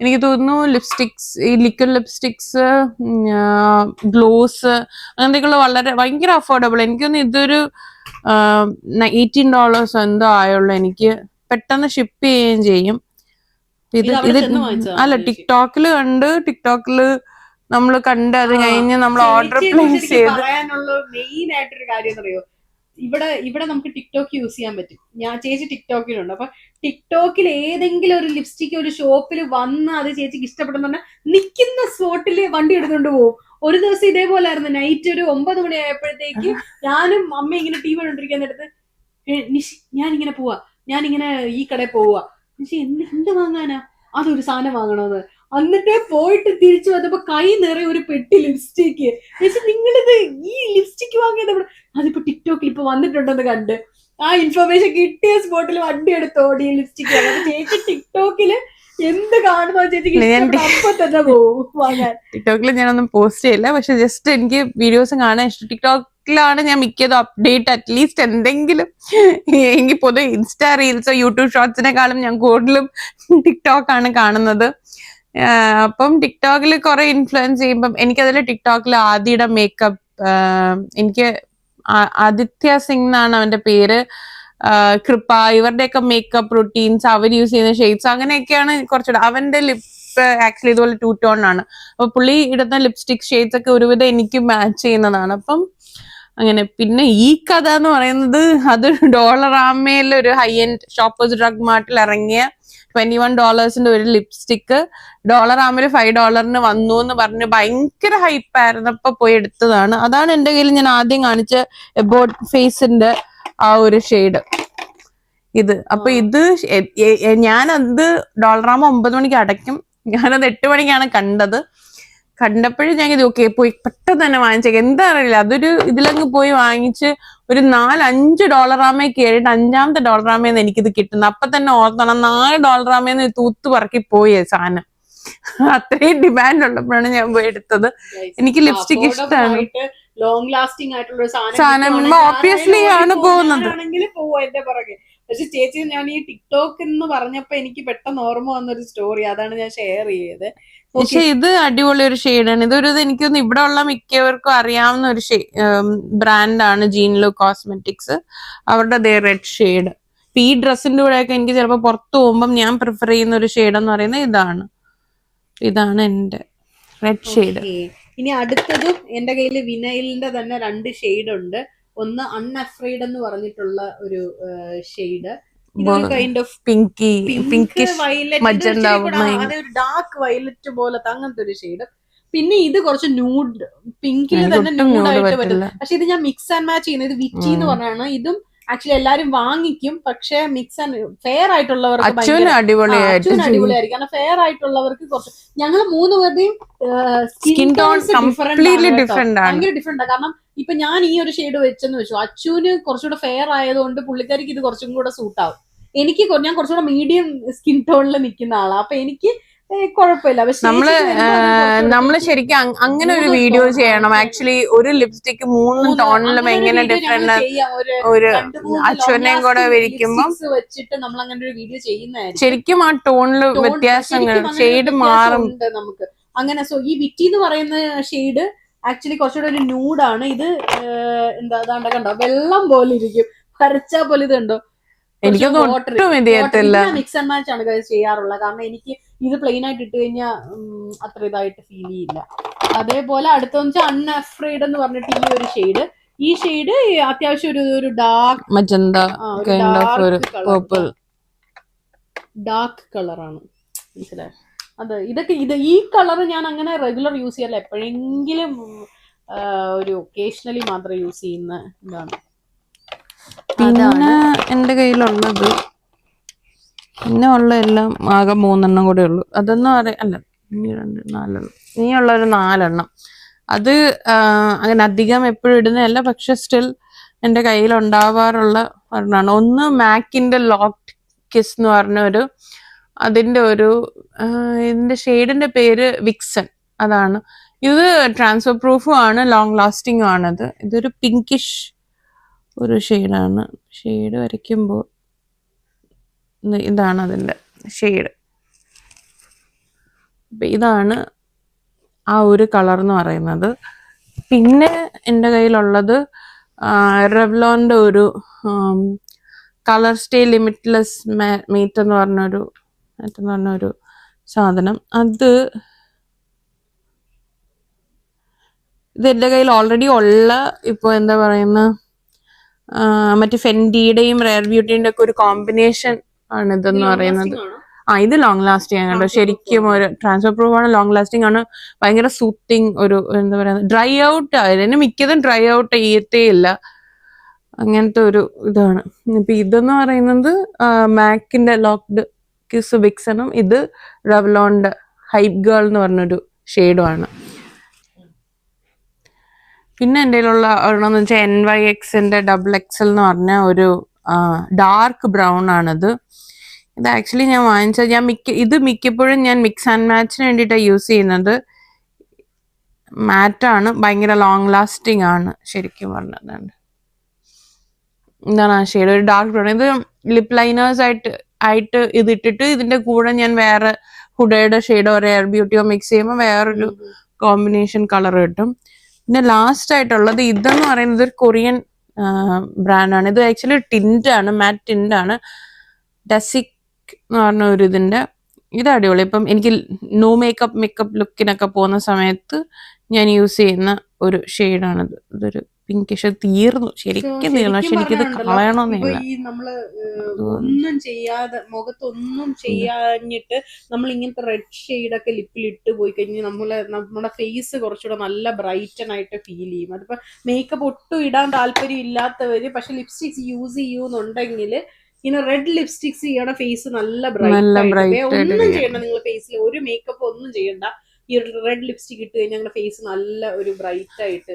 എനിക്ക് തോന്നുന്നു ലിപ്സ്റ്റിക്സ്, ഈ ലിക്വിഡ് ലിപ്സ്റ്റിക്സ്, ഗ്ലോസ് അങ്ങനത്തെയൊക്കെയുള്ള വളരെ ഭയങ്കര അഫോർഡബിൾ. എനിക്കൊന്ന് ഇതൊരു $18 എന്തോ ആയുള്ളൂ. എനിക്ക് പെട്ടെന്ന് ഷിപ്പ് ചെയ്യുകയും ചെയ്യും. ഇത് അല്ല, ടിക്ടോക്കിൽ നമ്മൾ കണ്ട് അത് കഴിഞ്ഞ് നമ്മൾ ഓർഡർ പ്ലേസ് ചെയ്ത്. പറയാനുള്ള മെയിൻ ആയിട്ടൊരു കാര്യം അറിയോ, ഇവിടെ നമുക്ക് ടിക്ടോക്ക് യൂസ് ചെയ്യാൻ പറ്റും. ചേച്ചി ടിക്ടോക്കിലുണ്ട്. അപ്പൊ ടിക്ടോക്കിൽ ഏതെങ്കിലും ഒരു ലിപ്സ്റ്റിക് ഒരു ഷോപ്പിൽ വന്ന് അത് ചേച്ചിക്ക് ഇഷ്ടപ്പെട്ടെന്ന് പറഞ്ഞാൽ നിൽക്കുന്ന സ്പോട്ടില് വണ്ടി എടുത്തുകൊണ്ട് പോകും. ഒരു ദിവസം ഇതേപോലെ ആയിരുന്നു. നൈറ്റ് ഒരു 9 മണി ആയപ്പോഴത്തേക്ക് ഞാനും അമ്മ ഇങ്ങനെ ടി വി കണ്ടോണ്ടിരിക്കാന്നിടത്ത് ഞാനിങ്ങനെ പോവാ, ഞാനിങ്ങനെ ഈ കടയിൽ പോവാ. എന്ത് വാങ്ങാനാ, അതൊരു സാധനം വാങ്ങണോന്ന്. എന്നിട്ട് പോയിട്ട് തിരിച്ചു വന്നപ്പോ കൈ നിറയെ ഒരു പെട്ടി ലിപ്സ്റ്റിക്ക്. നിങ്ങളിത് ഈ ലിപ്സ്റ്റിക്ക് വാങ്ങിയത് അതിപ്പോ ടിക്ടോക്കിൽ ഇപ്പൊ വന്നിട്ടുണ്ടെന്ന് കണ്ട് ആ ഇൻഫർമേഷൻ കിട്ടിയ സ്പോട്ടിൽ വണ്ടി എടുത്ത് ഓടി ലിപ്സ്റ്റിക്ക്. ചേച്ചി ടിക്ടോക്കില് എന്ത് കാണുന്നോ ചേച്ചിക്ക് അപ്പൊ തന്നെ പോകും വാങ്ങാൻ. ടിക്ടോക്കിൽ ഞാനൊന്നും പോസ്റ്റ് ചെയ്യില്ല, പക്ഷെ ജസ്റ്റ് എനിക്ക് വീഡിയോസ് കാണാൻ ഇഷ്ടം. ടിക്ടോക്കിലാണ് ഞാൻ മിക്കതും അപ്ഡേറ്റ്, അറ്റ്ലീസ്റ്റ് എന്തെങ്കിലും. എനിക്ക് പൊതുവെ ഇൻസ്റ്റാ റീൽസോ യൂട്യൂബ് ഷോർട്സിനെക്കാളും ഞാൻ കൂടുതലും ടിക്ടോക്കാണ് കാണുന്നത്. അപ്പം ടിക്ടോക്കിൽ കുറെ ഇൻഫ്ലുവൻസ് ചെയ്യുമ്പം എനിക്കതിൽ ടിക്ടോക്കിൽ ആദിയുടെ മേക്കപ്പ്, എനിക്ക് ആദിത്യ സിംഗ് എന്നാണ് അവന്റെ പേര്, കൃപ, ഇവരുടെയൊക്കെ മേക്കപ്പ് റുട്ടീൻസ്, അവർ യൂസ് ചെയ്യുന്ന ഷെയ്ഡ്സ് അങ്ങനെയൊക്കെയാണ് കുറച്ചുകൂടെ. അവന്റെ ലിപ്പ് ആക്ച്വലി ഇതുപോലെ 2 ടോൺ ആണ്. അപ്പൊ പുള്ളി ഇടുന്ന ലിപ്സ്റ്റിക് ഷെയ്ഡ്സ് ഒക്കെ ഒരുവിധം എനിക്ക് മാച്ച് ചെയ്യുന്നതാണ്. അപ്പം അങ്ങനെ. പിന്നെ ഈ കഥ എന്ന് പറയുന്നത് അത് ഡോളറാമയിൽ ഒരു ഹൈ എൻഡ് ഷോപ്പേഴ്സ് ഡ്രഗ് മാർട്ടിൽ ഇറങ്ങിയ $21 ഒരു ലിപ്സ്റ്റിക്ക് ഡോളറാമിൽ $5 വന്നു എന്ന് പറഞ്ഞ് ഭയങ്കര ഹൈപ്പായിരുന്നപ്പോ പോയി എടുത്തതാണ്. അതാണ് എന്റെ കയ്യിൽ ഞാൻ ആദ്യം കാണിച്ച എബോട്ട് ഫേസിന്റെ ആ ഒരു ഷെയ്ഡ് ഇത്. അപ്പൊ ഇത് ഞാനത് ഡോളറാമ 9 മണിക്ക് അടയ്ക്കും, ഞാനത് 8 മണിക്കാണ് കണ്ടപ്പോഴും ഞാൻ ഇത് ഓക്കെ പോയി പെട്ടെന്ന് തന്നെ വാങ്ങിച്ചേക്കാം. എന്താ അറിയില്ല, അതൊരു ഇതിലങ്ങ് പോയി വാങ്ങിച്ച് ഒരു $4-5 കയറിയിട്ട് 5ാമത്തെ ഡോളറാമേന്ന് എനിക്കിത് കിട്ടുന്നത്. അപ്പൊ തന്നെ ഓർത്തണം, $4 തൂത്ത് പറക്കി പോയി സാധനം. അത്രയും ഡിമാൻഡ് ഉള്ളപ്പോഴാണ് ഞാൻ പോയി എടുത്തത്. എനിക്ക് ലിപ്സ്റ്റിക് ഇഷ്ടമാണ്. ലോങ് ലാസ്റ്റിംഗ് ആയിട്ടുള്ള സാധനം ഓബ്വിയസ്ലി ആണ് പോകുന്നത്. പക്ഷെ ചേച്ചി, ഞാൻ ഈ ടിക്ടോക്ക് എന്ന് പറഞ്ഞപ്പോ എനിക്ക് പെട്ടെന്ന് ഓർമ്മ വന്നൊരു സ്റ്റോറി, അതാണ് ഞാൻ ഷെയർ ചെയ്തത്. പക്ഷെ ഇത് അടിപൊളി ഒരു ഷെയ്ഡാണ്. ഇതൊരു എനിക്കൊന്ന് ഇവിടെ ഉള്ള മിക്കവർക്കും അറിയാവുന്ന ഒരു ബ്രാൻഡാണ് ജീൻ ലുക്ക് കോസ്മെറ്റിക്സ്. അവരുടെ റെഡ് ഷെയ്ഡ്. ഈ ഡ്രസ്സിന്റെ കൂടെയൊക്കെ എനിക്ക് ചിലപ്പോൾ പുറത്തു പോകുമ്പോൾ ഞാൻ പ്രിഫർ ചെയ്യുന്ന ഒരു ഷെയ്ഡ് എന്ന് പറയുന്നത് ഇതാണ് എന്റെ റെഡ് ഷെയ്ഡ്. ഇനി അടുത്തതും എന്റെ കയ്യിൽ വിനൈലിന്റെ തന്നെ 2 ഷെയ്ഡ് ഉണ്ട്. ഒന്ന് അൺഅഫ്രൈഡ് എന്ന് പറഞ്ഞിട്ടുള്ള ഒരു ഷെയ്ഡ്. ഇതൊരു കൈൻഡ് ഓഫ് പിങ്ക് വയലറ്റ്, അതൊരു ഡാർക്ക് വയലറ്റ് പോലത്തെ അങ്ങനത്തെ ഒരു ഷെയ്ഡ്. പിന്നെ ഇത് കുറച്ച് ന്യൂഡ് പിങ്കിൽ തന്നെ ന്യൂഡായിട്ട് പറ്റും. പക്ഷെ ഇത് ഞാൻ മിക്സ് ആൻഡ് മാച്ച് ചെയ്യുന്നത്. ഇത് വിറ്റി എന്ന് പറഞ്ഞാണ്. ഇതും ആക്ച്വലി എല്ലാരും വാങ്ങിക്കും, പക്ഷെ മിക്സ് ആൻഡ് ഫെയർ ആയിട്ടുള്ളവർക്ക് അടിപൊളിയായിരിക്കും. കാരണം ഫെയർ ആയിട്ടുള്ളവർക്ക് കുറച്ച് ഞങ്ങൾ 3 പേരുടെയും സ്കിൻ ടോൺസ് ഡിഫറെന്റ് ആണ്. കാരണം ഇപ്പൊ ഞാൻ ഈ ഒരു ഷെയ്ഡ് വെച്ചെന്ന് വെച്ചു, അച്ചുവിന് കുറച്ചുകൂടെ ഫെയർ ആയതുകൊണ്ട് പുള്ളിക്കാരിക്ക് ഇത് കുറച്ചും കൂടെ സൂട്ട് ആവും. ഞാൻ കുറച്ചുകൂടെ മീഡിയം സ്കിൻ ടോണിൽ നിൽക്കുന്ന ആളാണ്. അപ്പൊ എനിക്ക് കുഴപ്പമില്ല. നമ്മള് ശരിക്കും അങ്ങനെ ഒരു വീഡിയോ ചെയ്യണം. ആക്ച്വലി ഒരു ലിപ്സ്റ്റിക് 3 ടോണിലും എങ്ങനെ ഡിഫറെന്റ് ഒരു അച്ഛനെയും കൂടെ വിരിക്കുമ്പോ വെച്ചിട്ട് നമ്മൾ അങ്ങനെ ഒരു വീഡിയോ ചെയ്യുന്നതായിരിക്കും. ശരിക്കും ആ ടോണില് വ്യത്യാസങ്ങൾ ഷെയ്ഡ് മാറും നമുക്ക് അങ്ങനെ. സോ ഈ വിറ്റി എന്ന് പറയുന്ന ഷെയ്ഡ് ആക്ച്വലി കുറച്ചുകൂടെ ഒരു ന്യൂഡാണ്. ഇത് എന്താ കണ്ടോ, വെള്ളം പോലെ ഇരിക്കും, വരച്ചാ പോലെ. ഇത് കണ്ടോ, മിക്സ് ആൻഡ് മാച്ച് ആണ് ചെയ്യാറുള്ളത്. കാരണം എനിക്ക് ഇത് പ്ലെയിൻ ആയിട്ട് ഇട്ട് കഴിഞ്ഞാൽ അത്ര ഇതായിട്ട് ഫീൽ ചെയ്യില്ല. അതേപോലെ അടുത്തെന്ന് വെച്ചാൽ അൺഅഫ്രൈഡ് എന്ന് പറഞ്ഞിട്ട് ഈ ഷെയ്ഡ് അത്യാവശ്യം ഒരു ഡാർക്ക് മജന്ത ഡാർക്ക് കളറാണ്. മനസ്സിലായോ? ഈ കളർ ഞാൻ അങ്ങനെ റെഗുലർ യൂസ് ചെയ്യാറില്ല. എപ്പോഴെങ്കിലും ഒരു ഒക്കേഷണലി മാത്രം യൂസ് ചെയ്യുന്ന ഇതാണ്. പിന്നെ എന്റെ കയ്യിലുള്ളത് പിന്നെ ഉള്ള എല്ലാം ആകെ 3 എണ്ണം കൂടെ ഉള്ളു. അതൊന്നും അല്ല, ഇനി 2 4 ഇനിയുള്ളൊരു 4 എണ്ണം. അത് അങ്ങനെ അധികം എപ്പോഴും ഇടുന്നതല്ല, പക്ഷെ സ്റ്റിൽ എന്റെ കയ്യിൽ ഉണ്ടാവാറുള്ള ഒരെണ്ണമാണ്. ഒന്ന് മാക്കിന്റെ ലോക്ക് കിസ് എന്ന് പറഞ്ഞ അതിന്റെ ഇതിന്റെ ഷെയ്ഡിന്റെ പേര് വിക്സൺ. അതാണ് ഇത്. ട്രാൻസ്ഫർ പ്രൂഫും ആണ്, ലോങ് ലാസ്റ്റിംഗും ആണത്. ഇതൊരു പിങ്കിഷ് ഒരു ഷെയ്ഡാണ്. ഷെയ്ഡ് വരയ്ക്കുമ്പോൾ ഇതാണ് അതിൻ്റെ ഷെയ്ഡ്. ഇതാണ് ആ ഒരു കളർ എന്ന് പറയുന്നത്. പിന്നെ എൻ്റെ കയ്യിലുള്ളത് റെവ്ലോന്റെ ഒരു കളർ സ്റ്റേ ലിമിറ്റ്ലെസ് മീറ്റ് എന്ന് പറഞ്ഞൊരു സാധനം. ഇത് എൻ്റെ കയ്യിൽ ഓൾറെഡി ഉള്ള, ഇപ്പോൾ എന്താ പറയുന്ന മറ്റേ ഫെൻഡിയുടെയും റെയർ ബ്യൂട്ടിന്റെ ഒക്കെ ഒരു കോമ്പിനേഷൻ ആണ് ഇതെന്ന് പറയുന്നത്. ഇത് ലോങ് ലാസ്റ്റിംഗ് ആണ് കേട്ടോ. ശരിക്കും ഒരു ട്രാൻസ്ഫർ പ്രൂഫ് ആണ്, ലോങ് ലാസ്റ്റിംഗ് ആണ്, ഭയങ്കര സൂത്തിങ് ഒരു എന്താ പറയുക, ഡ്രൈ ഔട്ട് അതിന് മിക്കതും ഡ്രൈ ഔട്ട് ചെയ്യത്തേ ഇല്ല, അങ്ങനത്തെ ഒരു ഇതാണ്. ഇപ്പൊ ഇതെന്ന് പറയുന്നത് മാക്കിന്റെ ലോക്ക്ഡ് കിസ് വിക്സണും, ഇത് റെവ്ലോന്റെ ഹൈപ്പ് ഗേൾ എന്ന് പറഞ്ഞൊരു ഷെയ്ഡുമാണ്. പിന്നെ എൻ്റെ കയ്യിലുള്ള ഒരെണ്ണമെന്ന് വെച്ചാൽ NYXന്റെ XXL എന്ന് പറഞ്ഞ ഒരു ഡാർക്ക് ബ്രൗൺ ആണിത്. ഇത് ആക്ച്വലി ഞാൻ വാങ്ങിച്ചത്, ഇത് മിക്കപ്പോഴും ഞാൻ മിക്സ് ആൻഡ് മാച്ചിന് വേണ്ടിയിട്ടാണ് യൂസ് ചെയ്യുന്നത്. മാറ്റാണ്, ഭയങ്കര ലോങ് ലാസ്റ്റിംഗ് ആണ് ശരിക്കും പറഞ്ഞത്. എന്താണ് ആ ഷെയ്ഡ്, ഒരു ഡാർക്ക് ബ്രൗൺ. ഇത് ലിപ് ലൈനേഴ്സ് ആയിട്ട് ഇതിട്ടിട്ട് ഇതിന്റെ കൂടെ ഞാൻ വേറെ ഹുഡയുടെ ഷെയ്ഡോ റെയർ ബ്യൂട്ടിയോ മിക്സ് ചെയ്യുമ്പോൾ വേറൊരു കോമ്പിനേഷൻ കളർ കിട്ടും. പിന്നെ ലാസ്റ്റ് ആയിട്ടുള്ളത് ഇതെന്ന് പറയുന്നത് ഒരു കൊറിയൻ ബ്രാൻഡാണ്. ഇത് ആക്ച്വലി ടിൻറ്റാണ്, മാറ്റ് ടിൻറ്റാണ്. ഡസിക് എന്ന് പറഞ്ഞ ഒരു ഇതിന്റെ. ഇത് അടിപൊളി. ഇപ്പം എനിക്ക് നോ മേക്കപ്പ് ലുക്കിനൊക്കെ പോകുന്ന സമയത്ത് ഞാൻ യൂസ് ചെയ്യുന്ന ഒരു ഷെയ്ഡാണിത്. ഇതൊരു പിങ്കിഷ്. തീർന്നു, ശരിക്കും തീർന്നു. പക്ഷെ എനിക്കിത് കളയണമെന്നില്ല. നമ്മള് ഒന്നും ചെയ്യാതെ, മുഖത്തൊന്നും ചെയ്യാഞ്ഞിട്ട് നമ്മൾ ഇങ്ങനത്തെ റെഡ് ഷെയ്ഡൊക്കെ ലിപ്പിൽ ഇട്ട് പോയി കഴിഞ്ഞാൽ നമ്മുടെ ഫേസ് കുറച്ചുകൂടെ നല്ല ബ്രൈറ്റൻ ആയിട്ട് ഫീൽ ചെയ്യും. അതിപ്പോ മേക്കപ്പ് ഒട്ടും ഇടാൻ താല്പര്യം ഇല്ലാത്തവര് പക്ഷെ ലിപ്സ്റ്റിക്സ് യൂസ് ചെയ്യുന്നുണ്ടെങ്കിൽ ഇങ്ങനെ റെഡ് ലിപ്സ്റ്റിക്സ് ചെയ്യണ ഫേസ് നല്ല ബ്രൈറ്റ്. ഒന്നും ചെയ്യണ്ട, നിങ്ങൾ ഫേസിൽ ഒരു മേക്കപ്പ് ഒന്നും ചെയ്യണ്ട. ഈ റെഡ് ലിപ്സ്റ്റിക് ഇട്ട് കഴിഞ്ഞാൽ ഞങ്ങളുടെ ഫേസ് നല്ല ഒരു ബ്രൈറ്റ് ആയിട്ട്.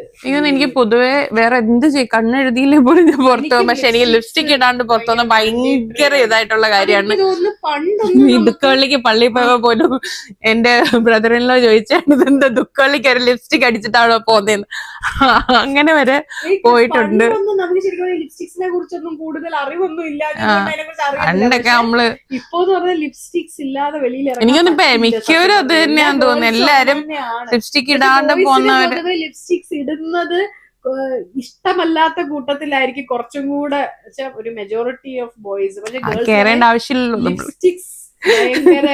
എനിക്ക് പൊതുവെ വേറെ എന്ത് ചെയ്യും, കണ്ണെഴുതിയില്ലേ പോലും ഞാൻ പുറത്തു പോകും. പക്ഷെ എനിക്ക് ലിപ്സ്റ്റിക് ഇടാണ്ട് പുറത്തു പോകുന്ന ഭയങ്കര ഇതായിട്ടുള്ള കാര്യമാണ്. ഈ ദുഃഖവള്ളിക്ക് പള്ളിയിൽ പോയപ്പോ പോലും എന്റെ ബ്രദറിനോ ചോദിച്ചാണ് ഇതെന്താ ദുഃഖവള്ളിക്ക് ഒരു ലിപ്സ്റ്റിക് അടിച്ചിട്ടാണോ പോകുന്നതെന്ന്. അങ്ങനെ വരെ പോയിട്ടുണ്ട്. നമുക്ക് ശരിക്കും ലിപ്സ്റ്റിക്സിനെ കുറിച്ചൊന്നും കൂടുതൽ അറിവൊന്നും ഇല്ല. പണ്ടൊക്കെ നമ്മള് ഇപ്പോന്ന് പറഞ്ഞ ലിപ്സ്റ്റിക്സ് ഇല്ലാതെ വെളിയിൽ എനിക്കൊന്നും ഇപ്പൊ മിക്കവരും അത് തന്നെയാന്ന് തോന്നുന്നു. എല്ലാരും ലിപ്സ്റ്റിക് ഇടാണ്ട് പോകുന്നവര് ലിപ്സ്റ്റിക്സ് ഇടുന്നത് ഇഷ്ടമല്ലാത്ത കൂട്ടത്തിലായിരിക്കും കുറച്ചും കൂടെ ഒരു മെജോറിറ്റി ഓഫ് ബോയ്സ്. പക്ഷെ കേറേണ്ട ആവശ്യമില്ലല്ലോ. ലിപ്സ്റ്റിക്സ് ഭയങ്കര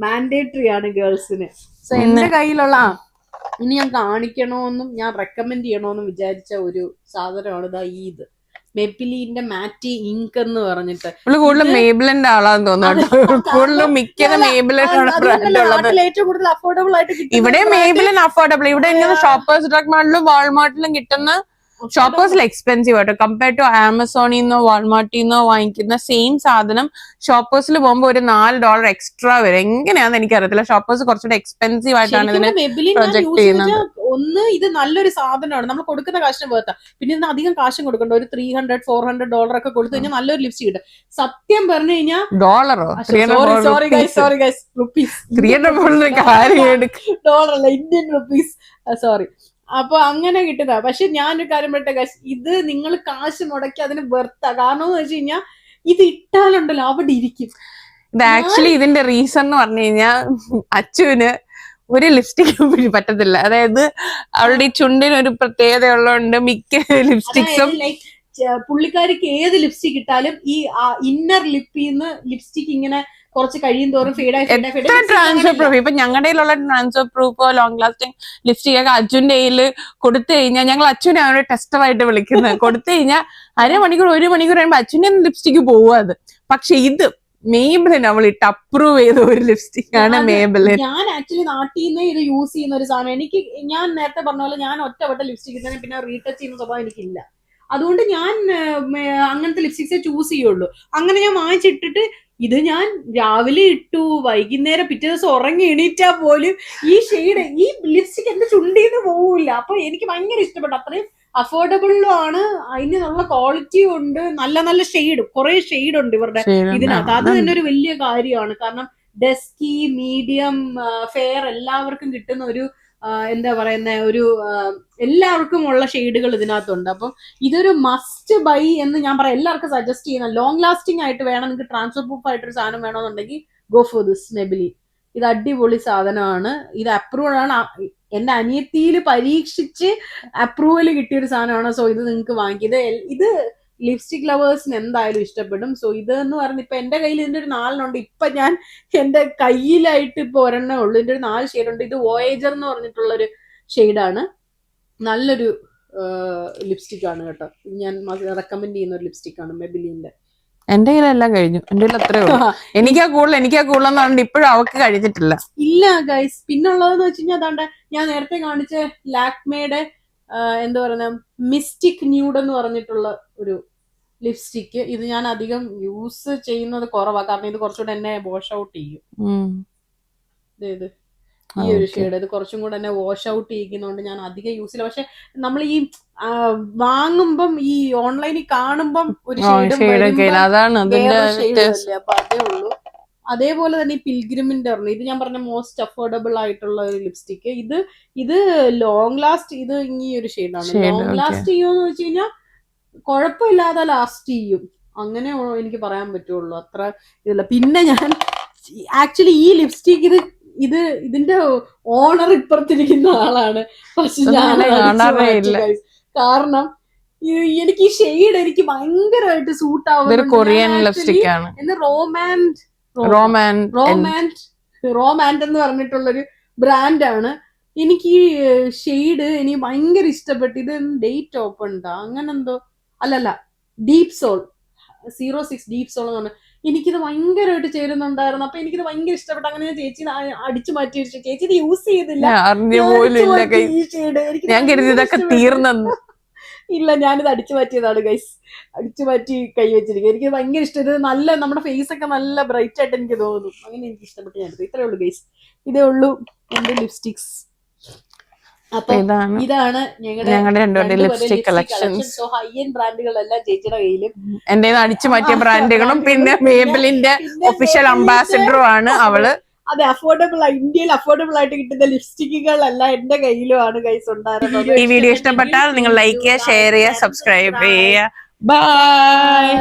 മാൻഡേറ്ററി ആണ് ഗേൾസിന്. സോ എന്റെ കയ്യിലുള്ള ഇനി ഞാൻ കാണിക്കണോന്നും ഞാൻ റെക്കമെൻഡ് ചെയ്യണോന്നും വിചാരിച്ച ഒരു സാധനമാണ് ഇതാ ഇത് മെബിലിന്റെ മാറ്റി ഇങ്ക് എന്ന് പറഞ്ഞിട്ട്. കൂടുതലും മേബിലിന്റെ ആളാന്ന് തോന്നുന്നു. കൂടുതലും മിക്കതും മേബിലിനാണ് ബ്രാൻഡ് ഉള്ളത്. ഏറ്റവും കൂടുതൽ അഫോർഡബിൾ ആയിട്ട് കിട്ടും. ഇവിടെ മേബിലിൻ അഫോർഡബിൾ. ഇവിടെ ഷോപ്പേഴ്സ് ഡ്രഗ് മാളിലും വാൾമാർട്ടിലും കിട്ടുന്ന ഷോപ്പേഴ്സിൽ എക്സ്പെൻസീവ് ആട്ടോ കമ്പയർ ടു ആമസോണിൽ നിന്നോ വാൾമാർട്ടിൽ നിന്നോ വാങ്ങിക്കുന്ന സെയിം സാധനം ഷോപ്പേഴ്സിൽ പോകുമ്പോൾ ഒരു $4 എക്സ്ട്രാ വരും. എങ്ങനെയാന്ന് എനിക്കറിയത്തില്ല. ഷോപ്പേഴ്സ് കുറച്ചുകൂടെ എക്സ്പെൻസീവ് ആയിട്ടാണ് ഇതിനെ പ്രൊജക്ട് ചെയ്യുന്നത്. ഒന്ന് ഇത് നല്ലൊരു സാധനമാണ്, നമ്മൾ കൊടുക്കുന്ന കാശിന് വേർത്ത. പിന്നെ ഇതിന് അധികം കാശും കൊടുക്കണ്ട. ഒരു $300-400 ഒക്കെ കൊടുത്തു കഴിഞ്ഞാൽ നല്ലൊരു ലിപ്സ്റ്റിക് കിട്ടും. സത്യം പറഞ്ഞു കഴിഞ്ഞാൽ ഡോളറോ സോറി ഗൈസ് റുപ്പീസ് ഡോളറല്ല ഇന്ത്യൻ റുപ്പീസ് സോറി. അപ്പൊ അങ്ങനെ കിട്ടുന്ന. പക്ഷെ ഞാനൊരു കാര്യം പറയട്ടെ ഗൈസ്, ഇത് നിങ്ങൾ കാശ് മുടക്കി അതിന് വെർത്ത. കാരണം എന്ന് വെച്ച് കഴിഞ്ഞാൽ ഇത് ഇട്ടാലുണ്ടല്ലോ അവിടെ ഇരിക്കും. ഇത് ആക്ച്വലി ഇതിന്റെ റീസൺ എന്ന് പറഞ്ഞു കഴിഞ്ഞാൽ അച്ചുവിന് ഒരു ലിപ്സ്റ്റിക്കും പറ്റത്തില്ല. അതായത് അവളുടെ ഈ ചുണ്ടിന് ഒരു പ്രത്യേകത ഉള്ളതുകൊണ്ട് മിക്ക ലിപ്സ്റ്റിക്സും പുള്ളിക്കാരിക്ക് ഏത് ലിപ്സ്റ്റിക് ഇട്ടാലും ഈ ഇന്നർ ലിപ്പിൽ നിന്ന് ലിപ്സ്റ്റിക് ഇങ്ങനെ കുറച്ച് കഴിയും തോറും ട്രാൻസ്ഫർ പ്രൂഫ്. ഇപ്പൊ ഞങ്ങളുടെ ട്രാൻസ്ഫർ പ്രൂഫോ ലോങ് ലാസ്റ്റിംഗ് ലിപ്സ്റ്റിക് ഒക്കെ അച്ഛൻ്റെ കയ്യിൽ കൊടുത്തു കഴിഞ്ഞാൽ ഞങ്ങൾ അച്ഛനെ അവരുടെ ടെസ്റ്ററായിട്ട് വിളിക്കുന്നത്. കൊടുത്തു കഴിഞ്ഞാൽ 1 മണിക്കൂർ കഴിയുമ്പോൾ അച്ഛൻ്റെ ലിപ്സ്റ്റിക് പോവും അത്. പക്ഷെ ഇത് മേബിലിൻ അവൾ ഇട്ട് അപ്രൂവ് ചെയ്ത ഒരു ലിപ്സ്റ്റിക് ആണ് മേബിലിൻ. ഞാൻ ആക്ച്വലി നാട്ടിൽ നിന്ന് ഇത് യൂസ് ചെയ്യുന്ന ഒരു സാധനം. എനിക്ക് ഞാൻ നേരത്തെ പറഞ്ഞ പോലെ ഞാൻ ഒറ്റവട്ട ലിപ്സ്റ്റിക് ഇട്ടതിന് പിന്നെ റീടച്ച് ചെയ്യുന്ന സ്വഭാവം എനിക്കില്ല. അതുകൊണ്ട് ഞാൻ അങ്ങനത്തെ ലിപ്സ്റ്റിക്സേ ചൂസ് ചെയ്യുള്ളൂ. അങ്ങനെ ഞാൻ വാങ്ങിച്ചിട്ടിട്ട് ഇത് ഞാൻ രാവിലെ ഇട്ടു, വൈകുന്നേരം പിറ്റേ ദിവസം ഉറങ്ങി എണീറ്റാ പോലും ഈ ഷെയ്ഡ് ഈ ലിപ്സ്റ്റിക് എന്റെ ചുണ്ടിന്ന് പോവില്ല. അപ്പൊ എനിക്ക് ഭയങ്കര ഇഷ്ടപ്പെട്ടു. അത്രയും അഫോർഡബിളും ആണ്, അതിന് നല്ല ക്വാളിറ്റിയും ഉണ്ട്, നല്ല നല്ല ഷെയ്ഡ്, കുറെ ഷെയ്ഡ് ഉണ്ട് ഇവരുടെ ഇതിനകത്ത്. അത് തന്നെ ഒരു വലിയ കാര്യമാണ്. കാരണം ഡസ്കി, മീഡിയം, ഫെയർ എല്ലാവർക്കും കിട്ടുന്ന ഒരു എന്താ പറയുന്ന ഒരു എല്ലാവർക്കും ഉള്ള ഷെയ്ഡുകൾ ഇതിനകത്തുണ്ട്. അപ്പം ഇതൊരു മസ്റ്റ് ബൈ എന്ന് ഞാൻ പറയാം. എല്ലാവർക്കും സജസ്റ്റ് ചെയ്യുന്ന ലോങ് ലാസ്റ്റിംഗ് ആയിട്ട് വേണം, നിങ്ങൾക്ക് ട്രാൻസ്ഫർ പ്രൂഫ് ആയിട്ടൊരു സാധനം വേണമെന്നുണ്ടെങ്കിൽ ഗോ ഫോർ ദിസ് മെബിലിൻ. ഇത് അടിപൊളി സാധനമാണ്. ഇത് അപ്രൂവൽ ആണ്. എന്റെ അനിയത്തിയിൽ പരീക്ഷിച്ച് അപ്രൂവൽ കിട്ടിയൊരു സാധനമാണ്. സോ ഇത് നിങ്ങൾക്ക് വാങ്ങിയത്. ഇത് ലിപ്സ്റ്റിക് ലവേഴ്സിന് എന്തായാലും ഇഷ്ടപ്പെടും. സോ ഇത് എന്ന് പറഞ്ഞ ഇപ്പൊ എന്റെ കയ്യിൽ ഇതിന്റെ ഒരു 4 ഇപ്പൊ ഞാൻ എന്റെ കയ്യിലായിട്ട് ഇപ്പൊ ഒരെണ്ണേ ഉള്ളൂ. ഇതിന്റെ ഒരു 4 ഷെയ്ഡ് ഉണ്ട്. ഇത് വോയേജർ എന്ന് പറഞ്ഞിട്ടുള്ള ഒരു ഷെയ്ഡാണ്. നല്ലൊരു ലിപ്സ്റ്റിക് ആണ് കേട്ടോ. ഞാൻ റെക്കമെൻഡ് ചെയ്യുന്ന ഒരു ലിപ്സ്റ്റിക് ആണ് മെബിലിന്റെ. എന്റെ കയ്യിലെല്ലാം കഴിഞ്ഞു. എന്റെ കയ്യിൽ അത്രേ ഉള്ളൂ. എനിക്കാ കൂടുതൽ പറഞ്ഞിട്ട് ഇപ്പോഴും അവക്ക് കഴിഞ്ഞിട്ടില്ല. ഇല്ല ഗൈസ്. പിന്നുള്ളതെന്ന് വെച്ച് കഴിഞ്ഞാൽ അതാണ്ട് ഞാൻ നേരത്തെ കാണിച്ച ലാക്മേയുടെ എന്താ പറയുന്ന മിസ്റ്റിക് ന്യൂഡ് എന്ന് പറഞ്ഞിട്ടുള്ള ഒരു ലിപ്സ്റ്റിക്. ഇത് ഞാൻ അധികം യൂസ് ചെയ്യുന്നത് കുറവാണ്. കാരണം ഇത് കുറച്ചുകൂടെ എന്നെ വാഷ് ഔട്ട് ചെയ്യും. ഇത് ഈ ഒരു ഷെയ്ഡ് ഇത് കുറച്ചും കൂടെ എന്നെ വാഷ് ഔട്ട് ചെയ്യിക്കുന്നതുകൊണ്ട് ഞാൻ അധികം യൂസ് ചെയ്യില്ല. പക്ഷെ നമ്മൾ ഈ വാങ്ങുമ്പം ഈ ഓൺലൈനിൽ കാണുമ്പം ഒരു ഷെയ്ഡ് അപ്പൊ അതേ ഉള്ളൂ. അതേപോലെ തന്നെ ഈ പിൽഗ്രിമിന്റെ പറഞ്ഞു, ഇത് ഞാൻ പറഞ്ഞ മോസ്റ്റ് അഫോർഡബിൾ ആയിട്ടുള്ള ഒരു ലിപ്സ്റ്റിക്. ഇത് ലോങ് ലാസ്റ്റ്, ഇത് ഈ ഒരു ഷെയ്ഡാണ്. ലോങ് ലാസ്റ്റ് ചെയ്യുമെന്ന് വെച്ച് കഴിഞ്ഞാൽ കുഴപ്പമില്ലാതെ ലാസ്റ്റ് ചെയ്യും. അങ്ങനെ എനിക്ക് പറയാൻ പറ്റുള്ളൂ. അത്ര ഇതില്ല. പിന്നെ ഞാൻ ആക്ച്വലി ഈ ലിപ്സ്റ്റിക് ഇതിന്റെ ഓണർ ഇപ്പുറത്തിരിക്കുന്ന ആളാണ്. പക്ഷെ ഞാൻ കാരണം എനിക്ക് ഈ ഷെയ്ഡ് എനിക്ക് ഭയങ്കരമായിട്ട് സൂട്ട് ആവുന്നത്. കൊറിയൻ ലിപ്സ്റ്റിക് ആണ്. റോമാൻഡ് എന്ന് പറഞ്ഞിട്ടുള്ളൊരു ബ്രാൻഡാണ്. എനിക്ക് ഈ ഷെയ്ഡ് എനിക്ക് ഭയങ്കര ഇഷ്ടപ്പെട്ടു. ഇത് ഡേറ്റ് ഓപ്പൺ ഉണ്ടാ അങ്ങനെ എന്തോ അല്ലല്ല ഡീപ് സോൾ 06 ഡീപ് സോൾ എന്ന് പറഞ്ഞ എനിക്കിത് ഭയങ്കരമായിട്ട് ചേരുന്നുണ്ടായിരുന്നു. അപ്പൊ എനിക്കിത് ഭയങ്കര ഇഷ്ടപ്പെട്ടു. അങ്ങനെ ഞാൻ ചേച്ചി അടിച്ചു മാറ്റി വെച്ചു. ചേച്ചി ഇത് യൂസ് ചെയ്തില്ല. ഇല്ല, ഞാനിത് അടിച്ചു മാറ്റിയതാണ് ഗൈസ്. അടിച്ചു മാറ്റി കൈ വെച്ചിരിക്കും. എനിക്ക് ഭയങ്കര ഇഷ്ടം. ഇത് നല്ല നമ്മുടെ ഫേസ് ഒക്കെ നല്ല ബ്രൈറ്റ് ആയിട്ട് എനിക്ക് തോന്നും. അങ്ങനെ എനിക്ക് ഇഷ്ടപ്പെട്ടു. ഞാനിത് ഇത്രേ ഉള്ളൂ ഗൈസ്. ഇതേ ഉള്ളൂ എന്റെ ലിപ്സ്റ്റിക്സ്. അപ്പൊ ഇതാണ് ഞങ്ങളുടെ lipstick collection. So high end ബ്രാൻഡുകളെല്ലാം ചേച്ചിയുടെ കയ്യിലും എന്റെ അടിച്ചു മാറ്റിയ ബ്രാൻഡുകളും പിന്നെ മേബിലിന്റെ ഒഫീഷ്യൽ അംബാസിഡറും ആണ് അവള്. അതെ, ഇന്ത്യയിൽ അഫോർഡബിൾ ആയിട്ട് കിട്ടുന്ന ലിപ്സ്റ്റിക്കുകളെല്ലാം എന്റെ കയ്യിലുമാണ് ഗൈസ് ഉണ്ടായിരുന്നത്. ഈ വീഡിയോ ഇഷ്ടപ്പെട്ടാൽ നിങ്ങൾ ലൈക്ക് ചെയ്യുക, ഷെയർ ചെയ്യുക, സബ്സ്ക്രൈബ് ചെയ്യുക. ബൈ.